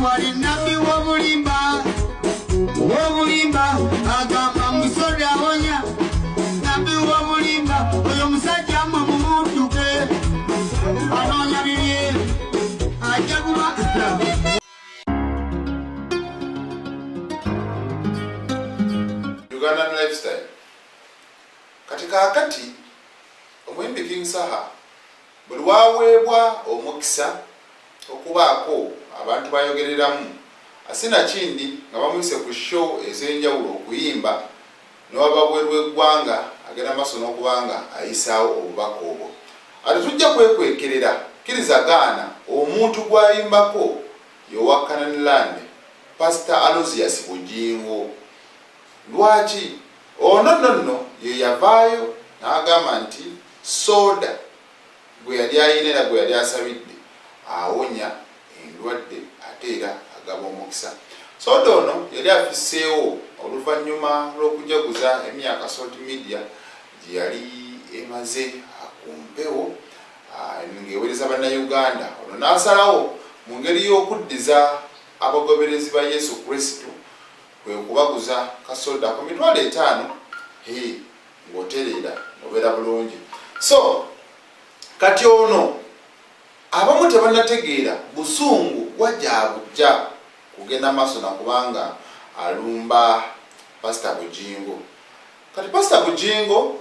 wali nabi wobulimba agamba musore abonya nabi wobulimba oyo musajja mwe mumutuke anonya bibye ajja kuba Ugandan lifestyle. Katika akati omwembe King Saha buli waweebwa omukisa okubaako abantu bayogereramu asina kindi nga bamuyise ku show ez'enjawulo okuyimba n'owababweru w'eggwanga agenda maaso n'okubanga ayisaawo obubaka obwo. Ate tujja kwekwekerera kirizagaana omuntu gw'ayimbako y'owa Canaan Land Pastor Aloysius Bugingo. Lwaki ono ye yavaayo n'agamba nti soda gwe yali ayina era gwe yali asabidde awonya endwadde ate era agaba omukisa. Soda ono yali afisseewo oluvannyuma lw'okujaguza emyaka social media gye yali emaze ku mpewo ng'ewereza bannayuganda. Ono n'asalawo mu ngeri y'okuddiza abagoberezi ba Yesu Kristo kwe kubaguza kasoda ku mitwalo 5 ng'otereera obeera bulungi. So kati ono abamu tebannategeera busungu wajja bujja kugenda maaso nakubanga alumba Pastor Bugingo. Kati Pastor Bugingo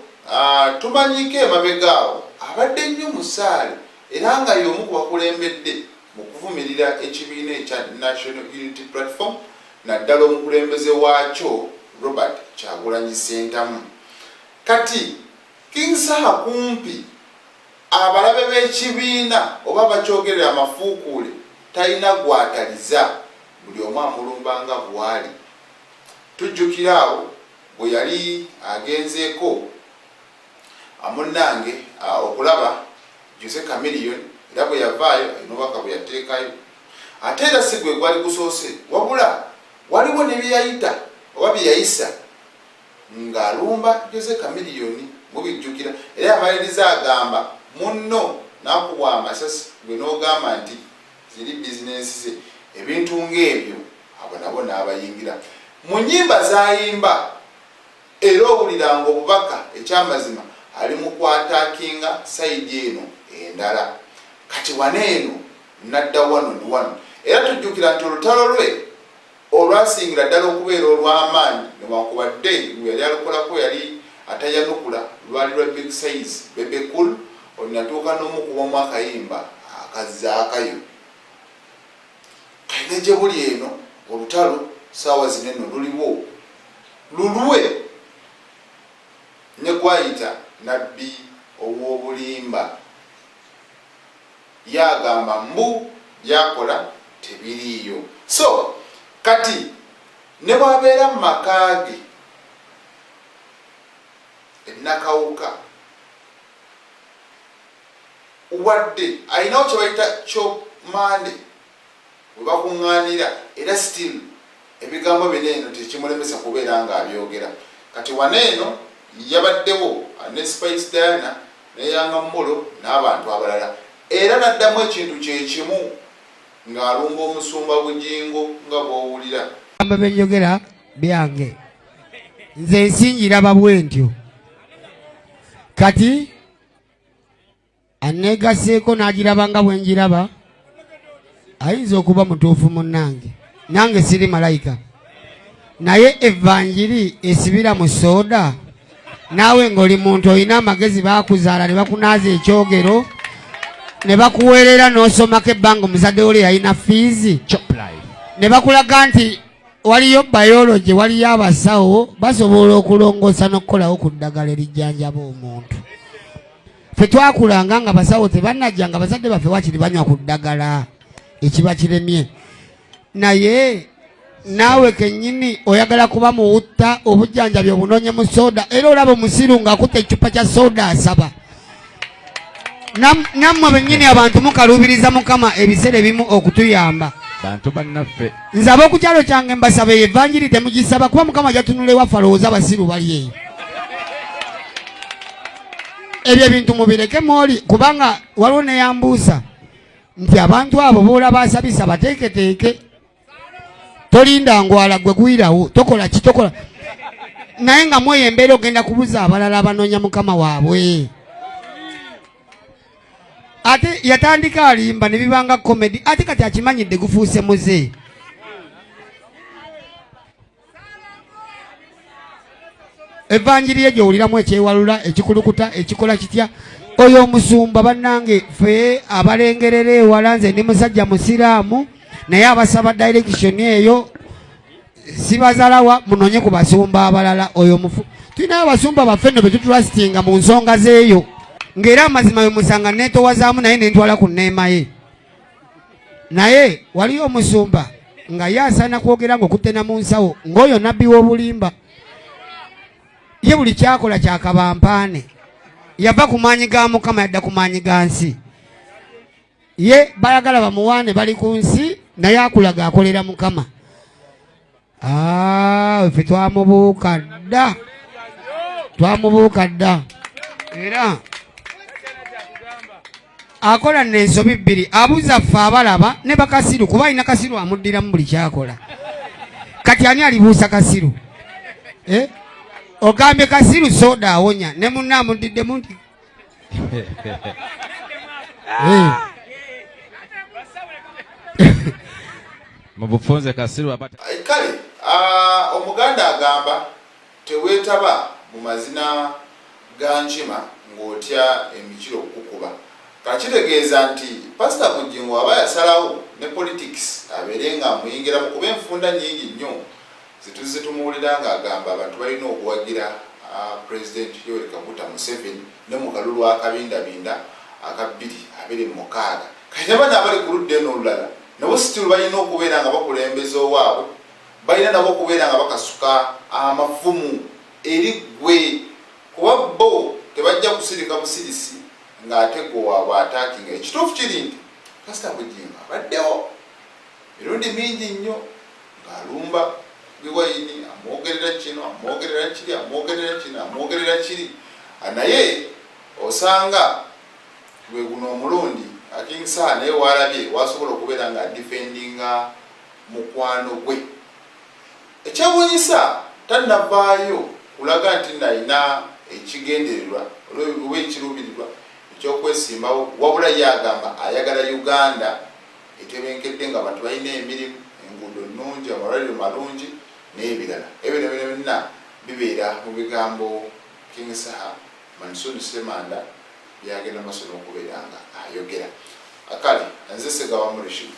tumanyike emabegaawo abadde nnyo musaale era nga y'omu ku bakulembedde mu kuvumirira ekibiina ekya National Unity Platform naddala omukulembeze waakyo Robert Kyagulanyi Ssentamu. Kati King Saha kumpi abalabe b'ekibiina oba bakyogerera amafuukuule talina gwataliza buli omu amulumbanga bwali. Tujjukiraawo bwe yali agenzeeko amunnange okulaba Jose Chameleone era bwe yavaayo alina obubaka bwe yateekayo ate era si gwe gwali gusoose wabula waliwo ne bye yayita oba bye yayisa ng'alumba Jose Chameleone mubijjukira era amaliriza agamba munno n'akubwa amasasi gwe n'ogamba nti ziri bizinensi ze ebintu ng'ebyo abo nabo n'abayingira mu nnyimba z'ayimba era owuliranga obubaka ekyamazima ali mu kwataakinga sayidi eno endala. Kati waneeno nadda wano ni wano era tujjukira nti olutalo lwe olwasingira ddala okubeera olw'amaanyi newankubadde lwe yali alukolako yali atayanukula lwali lwa big size bebe cool olunatuuka n'omukubamu akayimba akazaakayo kayina gye buli eno olutalo saawa zino eno luliwo lulwe ne gwayita nabbi ow'obulimba yagamba mbu byakola tebiriiyo. So kati ne bwabeera mu maka ge ennakawuka wadde ayinawo kye bayita kyomande we bakuŋŋaanira era still ebigambo bino eno tekimulemesa kubeera ng'abyogera. Kati waneeno yabaddewo ne Spice Diana ne Yanga Molo n'abantu abalala era naddamu ekintu kye kimu ng'alumba omusumba Bugingo nga bw'owulira. Amba benjogera byange nze nsingira babwentyo kati aneegaseeko n'agiraba nga bwe njiraba ayinza okuba mutuufu munnange nange siri malayika naye evanjiri esibira mu soda naawe ng'oli muntu olina amagezi baakuzaala ne bakunaaza ekyogero ne bakuweerera n'osomako ebbanga omuzadde wo yalina fiizi ne bakulaga nti waliyo biology waliyo abasawo basobola okulongoosa n'okukolawo ku ddagala erijjanjaba omuntu. Ffe twakulanga nga basawo tebannajja nga bazadde baffe wakiri banywa ku ddagala ekiba kiremye naye naawe kennyini oyagala kuba muwutta obujjanjabi obunoonye mu soda era olaba omusiru ng'akutte ecupa kya soda asaba. Nammwe bennyini abantu mukaluubiriza Mukama ebiseera ebimu okutuyamba. Bantu bannaffe nze ab'oku kyalo kyange mbasaba evanjiri temugisaba kuba Mukama jatunula ewaffe alowooza abasiru bali eyo. Ebyo ebintu mubireke mwoli kubanga waliwo ne yambuusa nti abantu abo boolaba asabisa bateeketeeke tolinda ngwala gwe gwirawo tokola kitokola naye nga mweyembeera ogenda kubuza abalala abanoonya mukama waabwe. Ate yatandika alimba ne bibanga comedy ate kati akimanyidde gufuuse muze. Evanjiri ejo oliramu ekyewalula ekikulukuta ekikola kitya oyo omusumba bannange fe abalengerera ewala nze ndi musajja musiraamu naye abasaba direction eyo sibazalawa munonye ku basumba abalala oyo mufu tulina abasumba baffe nno betutulastinga mu nsonga zeeyo ng'era amazima we musanga neetowazaamu naye nentwala ku nneema ye naye waliyo omusumba nga ye asaana kwogera ng'okuttena mu nsawo ng'oyo nabbi w'obulimba ye buli kyakola kyakabampaane yava ku maanyi ga Mukama yadda ku maanyi ga nsi ye bayagala bamuwaane bali ku nsi naye akulaga akolera Mukama. Ffe twamubuuka dda era akola n'ensobi bbiri abuuza ffe abalaba ne bakasiru kuba alina kasiru amuddiramu buli kyakola kati ani alibuusa kasiru ogambye kasiru soda awonya ne munna amudiddemu nti mubufunze kasiru abata kale omuganda agamba teweetaba mu mazina ga nkima ng'otya emikiro okukuba kakitegeeza nti pasita Bugingo aba yasalawo ne politics abeere nga amuyingira mu kuba enfunda nyingi nnyo zituze tumuwulira ng'agamba abantu balina okuwagira President Yoweri Kaguta Museveni ne mu kalulu akabindabinda aka 2026 kati n'abaana abali ku ludda eno olulala nabo still balina okubeera nga bakulembeza owaabwe balina nabo okubeera nga bakasuka amafumu eri ggwe kuba bo tebajja kusirika busirisi ng'ate gwe waabwe ataakinga ekituufu kiri nti pasita Bugingo abaddewo mirundi mingi nnyo ng'alumba biwayini amwogerera kino amwogerera kiri amwogerera kino amwogerera kiri naye osanga gwe guno omulundi King Saha naye walabye wasobola okubeera nga defendinga mukwano gwe ekyewuunyisa tannavaayo kulaga nti nalina ekigendererwa oba ekiruubirirwa ekyokwesimbawo wabula yagamba ayagala Uganda etebenkedde nga abantu balina emirimu enguudo nnungi amalwaliro malungi n'ebirala ebyo byonna bibeera mu bigambo King Saha Mansuni Semanda byagenda maaso n'okubeera nga ayogera akali nze Ssegawa Murisho.